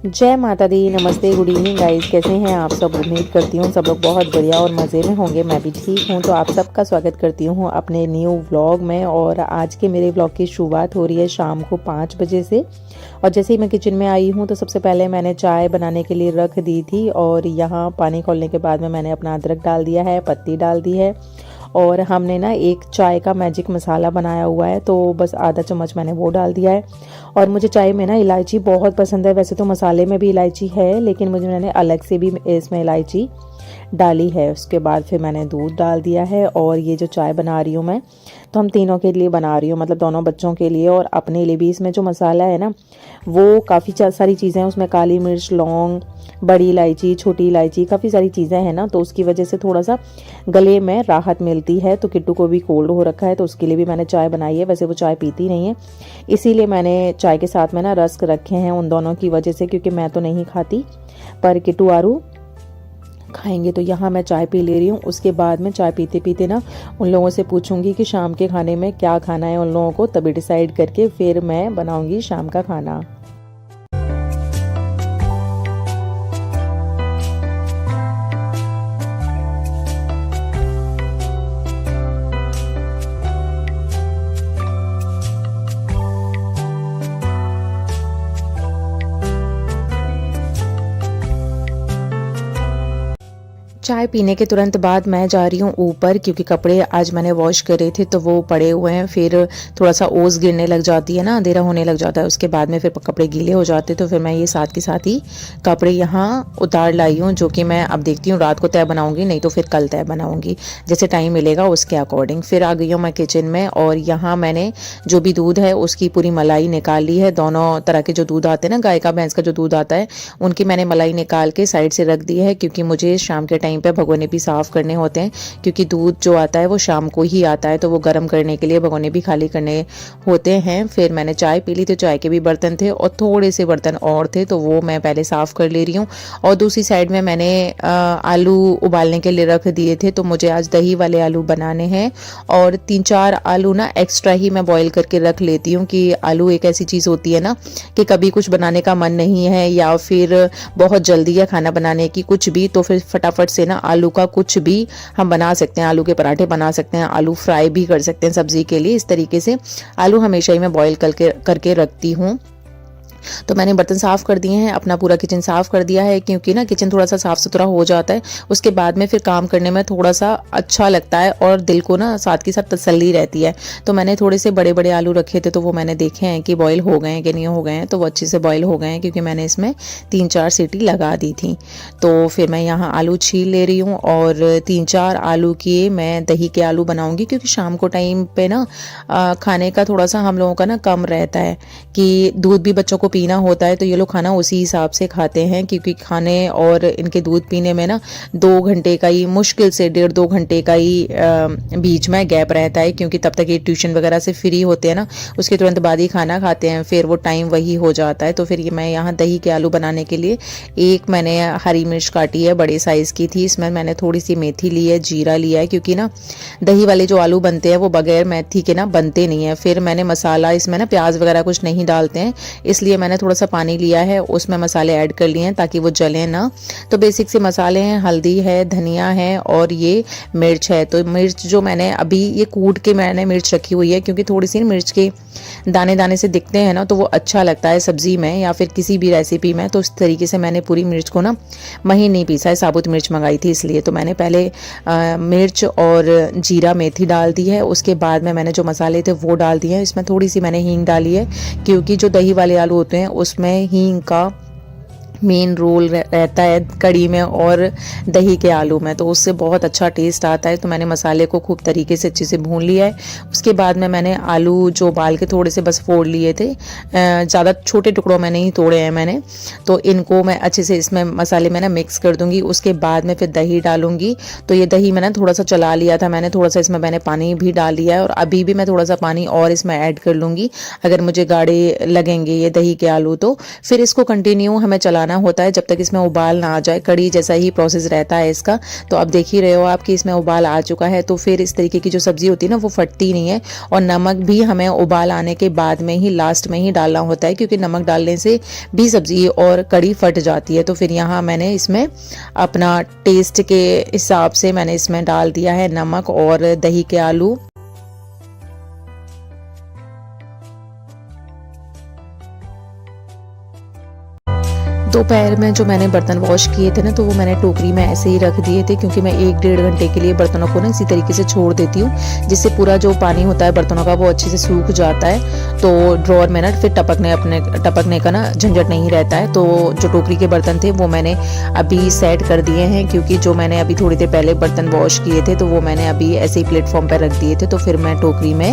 जय माता दी। नमस्ते, गुड इवनिंग गाइस। कैसे हैं आप सब? उम्मीद करती हूँ सब लोग बहुत बढ़िया और मज़े में होंगे। मैं भी ठीक हूँ। तो आप सबका स्वागत करती हूँ अपने न्यू व्लॉग में। और आज के मेरे व्लॉग की शुरुआत हो रही है शाम को 5 बजे से। और जैसे ही मैं किचन में आई हूँ तो सबसे पहले मैंने चाय बनाने के लिए रख दी थी। और यहाँ पानी खोलने के बाद में मैंने अपना अदरक डाल दिया है, पत्ती डाल दी है। और हमने ना एक चाय का मैजिक मसाला बनाया हुआ है, तो बस आधा चम्मच मैंने वो डाल दिया है। और मुझे चाय में ना इलायची बहुत पसंद है। वैसे तो मसाले में भी इलायची है, लेकिन मैंने अलग से भी इसमें इलायची डाली है। उसके बाद फिर मैंने दूध डाल दिया है। और ये जो चाय बना रही हूँ मैं, तो हम तीनों के लिए बना रही हूँ, मतलब दोनों बच्चों के लिए और अपने लिए भी। इसमें जो मसाला है ना, वो काफ़ी सारी चीज़ें हैं उसमें। काली मिर्च, लौंग, बड़ी इलायची, छोटी इलायची, काफ़ी सारी चीज़ें हैं ना, तो उसकी वजह से थोड़ा सा गले में राहत मिलती है। तो किट्टू को भी कोल्ड हो रखा है, तो उसके लिए भी मैंने चाय बनाई है। वैसे वो चाय पीती नहीं है, इसीलिए मैंने चाय के साथ में ना रस्क रखे हैं उन दोनों की वजह से, क्योंकि मैं तो नहीं खाती पर किट्टू आरू खाएंगे। तो यहाँ मैं चाय पी ले रही हूँ। उसके बाद में चाय पीते पीते ना उन लोगों से पूछूंगी कि शाम के खाने में क्या खाना है उन लोगों को, तभी डिसाइड करके फिर मैं बनाऊंगी शाम का खाना। चाय पीने के तुरंत बाद मैं जा रही हूँ ऊपर, क्योंकि कपड़े आज मैंने वॉश करे थे तो वो पड़े हुए हैं। फिर थोड़ा सा ओस गिरने लग जाती है ना, अंधेरा होने लग जाता है, उसके बाद में फिर कपड़े गीले हो जाते। तो फिर मैं ये साथ के साथ ही कपड़े यहाँ उतार लाई हूँ, जो कि मैं अब देखती हूँ रात को तय बनाऊँगी, नहीं तो फिर कल तय बनाऊँगी, जैसे टाइम मिलेगा उसके अकॉर्डिंग। फिर आ गई हूँ मैं किचन में। और यहाँ मैंने जो भी दूध है उसकी पूरी मलाई निकाल ली है। दोनों तरह के जो दूध आते हैं ना, गाय का, भैंस का जो दूध आता है, उनकी मैंने मलाई निकाल के साइड से रख दी है, क्योंकि मुझे शाम के टाइम पे भगोने भी साफ करने होते हैं। क्योंकि दूध जो आता है वो शाम को ही आता है, तो वो गर्म करने के लिए भगोने भी खाली करने होते हैं। फिर मैंने चाय पी ली, तो चाय के भी बर्तन थे और थोड़े से बर्तन और थे, तो वो मैं पहले साफ कर ले रही हूँ। और दूसरी साइड में मैंने आलू उबालने के लिए रख दिए थे, तो मुझे आज दही वाले आलू बनाने हैं। और 3-4 आलू ना एक्स्ट्रा ही मैं बॉईल करके रख लेती हूँ, कि आलू एक ऐसी चीज़ होती है ना कि कभी कुछ बनाने का मन नहीं है या फिर बहुत जल्दी है खाना बनाने की, कुछ भी, तो फिर फटाफट से ना आलू का कुछ भी हम बना सकते हैं। आलू के पराठे बना सकते हैं, आलू फ्राई भी कर सकते हैं सब्जी के लिए। इस तरीके से आलू हमेशा ही मैं बॉईल करके रखती हूँ। तो मैंने बर्तन साफ़ कर दिए हैं, अपना पूरा किचन साफ़ कर दिया है, क्योंकि ना किचन थोड़ा सा साफ़ सुथरा हो जाता है, उसके बाद में फिर काम करने में थोड़ा सा अच्छा लगता है और दिल को ना साथ के साथ तसल्ली रहती है। तो मैंने थोड़े से बड़े बड़े आलू रखे थे, तो वो मैंने देखे हैं कि बॉईल हो गए हैं कि नहीं हो गए हैं, तो वो अच्छे से बॉईल हो गए हैं, क्योंकि मैंने इसमें 3-4 सीटी लगा दी थी। तो फिर मैं यहाँ आलू छील ले रही हूँ और 3-4 आलू किए मैं दही के आलू बनाऊँगी, क्योंकि शाम को टाइम पे ना खाने का थोड़ा सा हम लोगों का ना कम रहता है, कि दूध भी बच्चों को पीना होता है, तो ये लोग खाना उसी हिसाब से खाते हैं। क्योंकि खाने और इनके दूध पीने में ना 2 घंटे का ही, मुश्किल से 1.5-2 घंटे का ही बीच में गैप रहता है, क्योंकि तब तक ये ट्यूशन वगैरह से फ्री होते हैं ना, उसके तुरंत बाद ही खाना खाते हैं, फिर वो टाइम वही हो जाता है। तो फिर ये मैं यहाँ दही के आलू बनाने के लिए एक मैंने हरी मिर्च काटी है, बड़े साइज़ की थी। इसमें मैंने थोड़ी सी मेथी ली है, जीरा लिया है, क्योंकि ना दही वाले जो आलू बनते हैं वो बगैर मेथी के ना बनते नहीं है। फिर मैंने मसाला, इसमें ना प्याज वगैरह कुछ नहीं डालते हैं, इसलिए मैंने थोड़ा सा पानी लिया है, उसमें मसाले ऐड कर लिए हैं ताकि वो जले ना। तो बेसिक से मसाले हैं, हल्दी है, धनिया है और ये मिर्च है। तो मिर्च जो मैंने अभी ये कूट के मैंने मिर्च रखी हुई है, क्योंकि थोड़ी सी मिर्च के दाने दाने से दिखते हैं ना, तो वो अच्छा लगता है सब्जी में या फिर किसी भी रेसिपी में। तो इस तरीके से मैंने पूरी मिर्च को ना महीन नहीं पीसा है, साबुत मिर्च मंगाई थी इसलिए। तो मैंने पहले मिर्च और जीरा मेथी डाल दी है, उसके बाद में मैंने जो मसाले थे वो डाल दिए हैं। इसमें थोड़ी सी मैंने हींग डाली है, क्योंकि जो दही वाले आलू होते हैं उसमें हींग का मेन रोल रहता है कड़ी में और दही के आलू में, तो उससे बहुत अच्छा टेस्ट आता है। तो मैंने मसाले को खूब तरीके से अच्छे से भून लिया है। उसके बाद में मैंने आलू जो उबाल के थोड़े से बस फोड़ लिए थे, ज़्यादा छोटे टुकड़ों में नहीं तोड़े हैं मैंने, तो इनको मैं अच्छे से इसमें मसाले में ना मिक्स कर दूंगी। उसके बाद में फिर दही डालूंगी। तो ये दही मैंने थोड़ा सा चला लिया था, मैंने थोड़ा सा इसमें मैंने पानी भी डाल लिया है, और अभी भी मैं थोड़ा सा पानी और इसमें ऐड कर लूँगी अगर मुझे गाढ़े लगेंगे ये दही के आलू। तो फिर इसको कंटिन्यू हमें चलाना उबालाना होता है जब तक इसमें उबाल ना आ जाए, कड़ी जैसा ही प्रोसेस रहता है इसका। तो अब देख ही रहे हो आप कि इसमें उबाल आ चुका है, तो फिर इस तरीके की जो सब्ज़ी होती है ना वो फटती नहीं है। और नमक भी हमें उबाल आने के बाद में ही, लास्ट में ही डालना होता है, क्योंकि नमक डालने से भी सब्ज़ी और कड़ी फट जाती है। तो फिर यहाँ मैंने इसमें अपना टेस्ट के हिसाब से मैंने इसमें डाल दिया है नमक और दही के आलू। दोपहर में जो मैंने बर्तन वॉश किए थे ना, तो वो मैंने टोकरी में ऐसे ही रख दिए थे, क्योंकि मैं 1-1.5 घंटे के लिए बर्तनों को ना इसी तरीके से छोड़ देती हूँ, जिससे पूरा जो पानी होता है बर्तनों का वो अच्छे से सूख जाता है। तो ड्रॉअर में ना फिर टपकने का ना झंझट नहीं रहता है। तो जो टोकरी के बर्तन थे वो मैंने अभी सेट कर दिए हैं, क्योंकि जो मैंने अभी थोड़ी देर पहले बर्तन वॉश किए थे तो वो मैंने अभी ऐसे ही प्लेटफॉर्म पर रख दिए थे। तो फिर मैं टोकरी में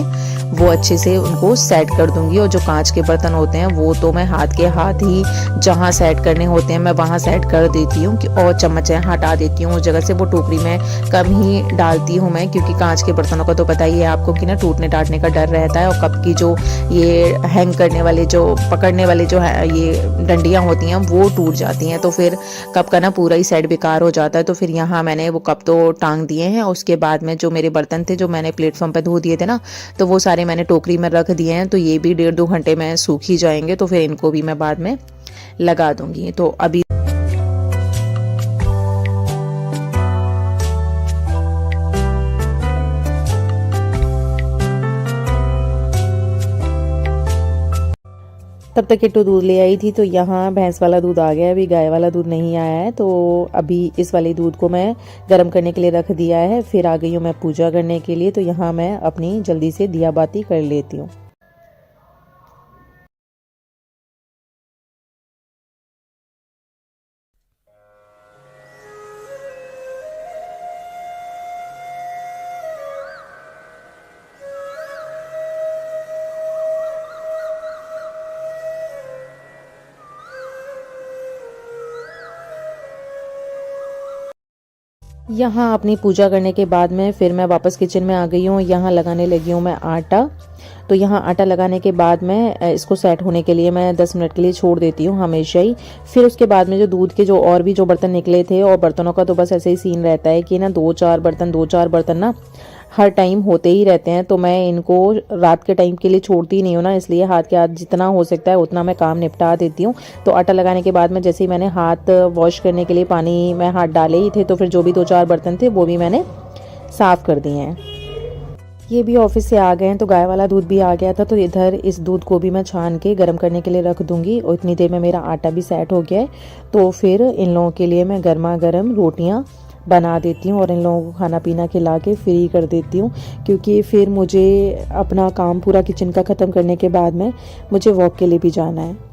वो अच्छे से उनको सेट कर दूंगी। और जो कांच के बर्तन होते हैं वो तो मैं हाथ के हाथ ही जहाँ सेट करने होते हैं मैं वहाँ सेट कर देती हूँ, और चम्मचें हटा देती हूँ उस जगह से। वो टोकरी में कम ही डालती हूँ मैं, क्योंकि कांच के बर्तनों का तो पता ही है आपको कि ना टूटने टाटने का डर रहता है। और कप की जो ये हैंग करने वाले, जो पकड़ने वाले जो है ये डंडियाँ होती हैं वो टूट जाती हैं, तो फिर कप का ना पूरा ही सेट बेकार हो जाता है। तो फिर यहाँ मैंने वो कप तो टांग दिए हैं। उसके बाद में जो मेरे बर्तन थे जो मैंने प्लेटफॉर्म पर धो दिए थे ना, तो वो सारे मैंने टोकरी में रख दिए हैं। तो ये भी 1.5-2 घंटे में सूख ही जाएंगे, तो फिर इनको भी मैं बाद में लगा दूंगी। तो अभी तब तक किट्टू दूध ले आई थी, तो यहाँ भैंस वाला दूध आ गया है, अभी गाय वाला दूध नहीं आया है। तो अभी इस वाले दूध को मैं गर्म करने के लिए रख दिया है। फिर आ गई हूँ मैं पूजा करने के लिए। तो यहाँ मैं अपनी जल्दी से दिया बाती कर लेती हूँ। यहाँ अपनी पूजा करने के बाद में फिर मैं वापस किचन में आ गई हूँ। यहाँ लगाने लगी हूँ मैं आटा। तो यहाँ आटा लगाने के बाद में इसको सेट होने के लिए मैं 10 मिनट के लिए छोड़ देती हूँ हमेशा ही। फिर उसके बाद में जो दूध के जो और भी जो बर्तन निकले थे, और बर्तनों का तो बस ऐसे ही सीन रहता है कि ना 2-4 बर्तन ना हर टाइम होते ही रहते हैं। तो मैं इनको रात के टाइम के लिए छोड़ती नहीं हूँ ना, इसलिए हाथ के हाथ जितना हो सकता है उतना मैं काम निपटा देती हूँ। तो आटा लगाने के बाद में जैसे ही मैंने हाथ वॉश करने के लिए पानी में हाथ डाले ही थे, तो फिर जो भी 2-4 बर्तन थे वो भी मैंने साफ़ कर दिए हैं। ये भी ऑफिस से आ गए हैं, तो गाय वाला दूध भी आ गया था। तो इधर इस दूध को भी मैं छान के गर्म करने के लिए रख दूंगी। और इतनी देर में मेरा आटा भी सेट हो गया है। तो फिर इन लोगों के लिए मैं गर्मा गर्म रोटियां बना देती हूँ और इन लोगों को खाना पीना खिला के फ्री कर देती हूँ, क्योंकि फिर मुझे अपना काम पूरा किचन का ख़त्म करने के बाद में मुझे वॉक के लिए भी जाना है।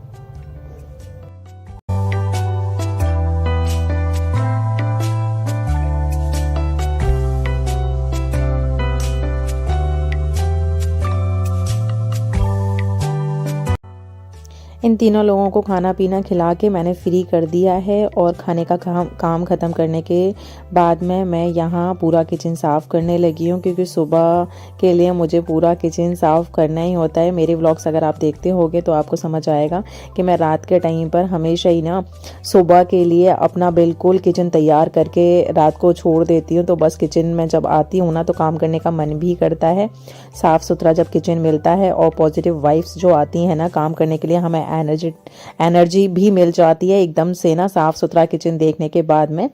इन तीनों लोगों को खाना पीना खिला के मैंने फ्री कर दिया है। और खाने का काम ख़त्म करने के बाद में मैं यहाँ पूरा किचन साफ़ करने लगी हूँ, क्योंकि सुबह के लिए मुझे पूरा किचन साफ़ करना ही होता है। मेरे व्लॉग्स अगर आप देखते होगे तो आपको समझ आएगा कि मैं रात के टाइम पर हमेशा ही ना सुबह के लिए अपना बिल्कुल किचन तैयार करके रात को छोड़ देती हूँ। तो बस किचन में जब आती हूँ ना, तो काम करने का मन भी करता है। साफ़ सुथरा जब किचन मिलता है और पॉजिटिव वाइब्स जो आती हैं ना काम करने के लिए, हमें एनर्जी भी मिल जाती है एकदम से ना साफ सुथरा किचन देखने के बाद में।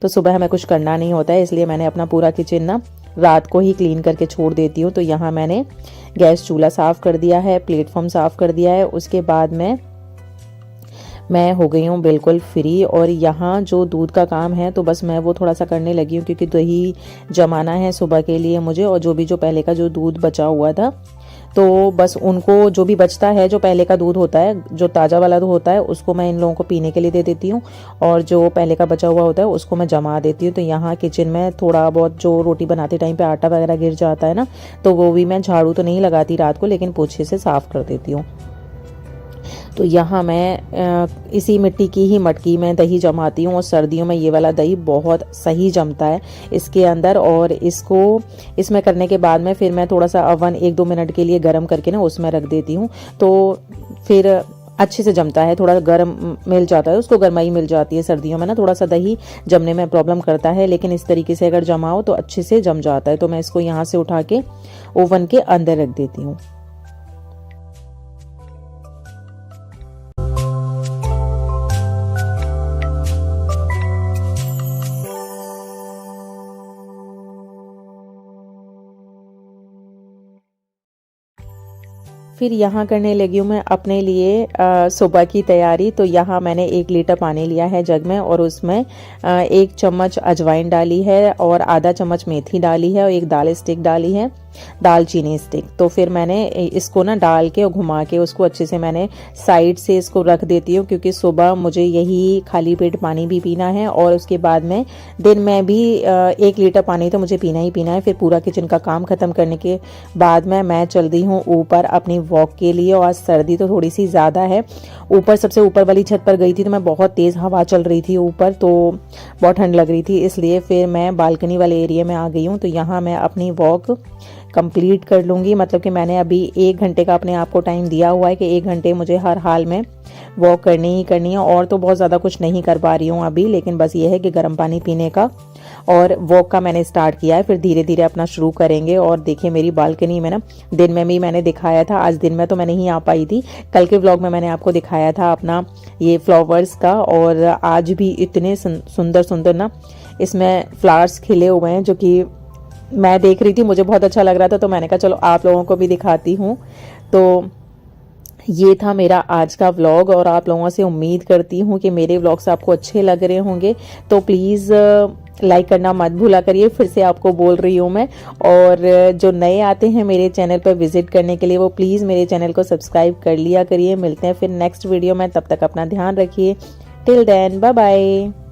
तो सुबह हमें कुछ करना नहीं होता है, इसलिए मैंने अपना पूरा किचन ना रात को ही क्लीन करके छोड़ देती हूँ। तो यहाँ मैंने गैस चूल्हा साफ़ कर दिया है, प्लेटफॉर्म साफ़ कर दिया है। उसके बाद में मैं हो गई हूँ बिल्कुल फ्री। और यहाँ जो दूध का काम है तो बस मैं वो थोड़ा सा करने लगी हूँ, क्योंकि दही जमाना है सुबह के लिए मुझे। और जो भी जो पहले का जो दूध बचा हुआ था, तो बस उनको जो भी बचता है, जो पहले का दूध होता है, जो ताज़ा वाला दूध होता है, उसको मैं इन लोगों को पीने के लिए दे देती हूँ। और जो पहले का बचा हुआ होता है उसको मैं जमा देती हूँ। तो यहाँ किचन में थोड़ा बहुत जो रोटी बनाते टाइम पे आटा वगैरह गिर जाता है ना, तो वो भी मैं झाड़ू तो नहीं लगाती रात को, लेकिन पोछे से साफ़ कर देती हूँ। तो यहाँ मैं इसी मिट्टी की ही मटकी में दही जमाती हूँ। और सर्दियों में ये वाला दही बहुत सही जमता है इसके अंदर। और इसमें करने के बाद में फिर मैं थोड़ा सा अवन 1-2 मिनट के लिए गर्म करके ना उसमें रख देती हूँ। तो फिर अच्छे से जमता है, थोड़ा गर्म मिल जाता है, उसको गर्माई मिल जाती है। सर्दियों में ना थोड़ा सा दही जमने में प्रॉब्लम करता है, लेकिन इस तरीके से अगर जमाओ तो अच्छे से जम जाता है। तो मैं इसको यहाँ से उठा के ओवन के अंदर रख देती हूँ। फिर यहाँ करने लगी हूँ मैं अपने लिए सुबह की तैयारी। तो यहाँ मैंने 1 लीटर पानी लिया है जग में, और उसमें 1 चम्मच अजवाइन डाली है, और आधा चम्मच मेथी डाली है, और 1 दाल स्टिक डाली है, दालचीनी स्टिक। तो फिर मैंने इसको ना डाल के और घुमा के उसको अच्छे से मैंने साइड से इसको रख देती हूँ, क्योंकि सुबह मुझे यही खाली पेट पानी भी पीना है, और उसके बाद में दिन में भी 1 लीटर पानी तो मुझे पीना ही पीना है। फिर पूरा किचन का काम खत्म करने के बाद में मैं चल दी हूँ ऊपर अपनी वॉक के लिए। और आज सर्दी तो थोड़ी सी ज़्यादा है। ऊपर सबसे ऊपर वाली छत पर गई थी तो मैं बहुत तेज़ हवा चल रही थी ऊपर, तो बहुत ठंड लग रही थी, इसलिए फिर मैं बालकनी वाले एरिया में आ गई हूँ। तो यहाँ मैं अपनी वॉक कंप्लीट कर लूँगी। मतलब कि मैंने अभी 1 घंटे का अपने आप को टाइम दिया हुआ है कि 1 घंटे मुझे हर हाल में वॉक करनी ही करनी है। और तो बहुत ज़्यादा कुछ नहीं कर पा रही हूँ अभी, लेकिन बस ये है कि गर्म पानी पीने का और वॉक का मैंने स्टार्ट किया है। फिर धीरे धीरे अपना शुरू करेंगे। और देखिए मेरी बालकनी में ना दिन में भी मैंने दिखाया था, आज दिन में तो मैं नहीं आ पाई थी, कल के व्लॉग में मैंने आपको दिखाया था अपना ये फ्लावर्स का। और आज भी इतने सुंदर सुंदर ना इसमें फ्लावर्स खिले हुए हैं, जो कि मैं देख रही थी, मुझे बहुत अच्छा लग रहा था। तो मैंने कहा चलो आप लोगों को भी दिखाती हूँ। तो ये था मेरा आज का व्लॉग, और आप लोगों से उम्मीद करती हूँ कि मेरे व्लॉग्स आपको अच्छे लग रहे होंगे। तो प्लीज़ लाइक करना मत भूला करिए, फिर से आपको बोल रही हूँ मैं। और जो नए आते हैं मेरे चैनल पर विजिट करने के लिए, वो प्लीज़ मेरे चैनल को सब्सक्राइब कर लिया करिए। मिलते हैं फिर नेक्स्ट वीडियो में, तब तक अपना ध्यान रखिए। Till then bye bye.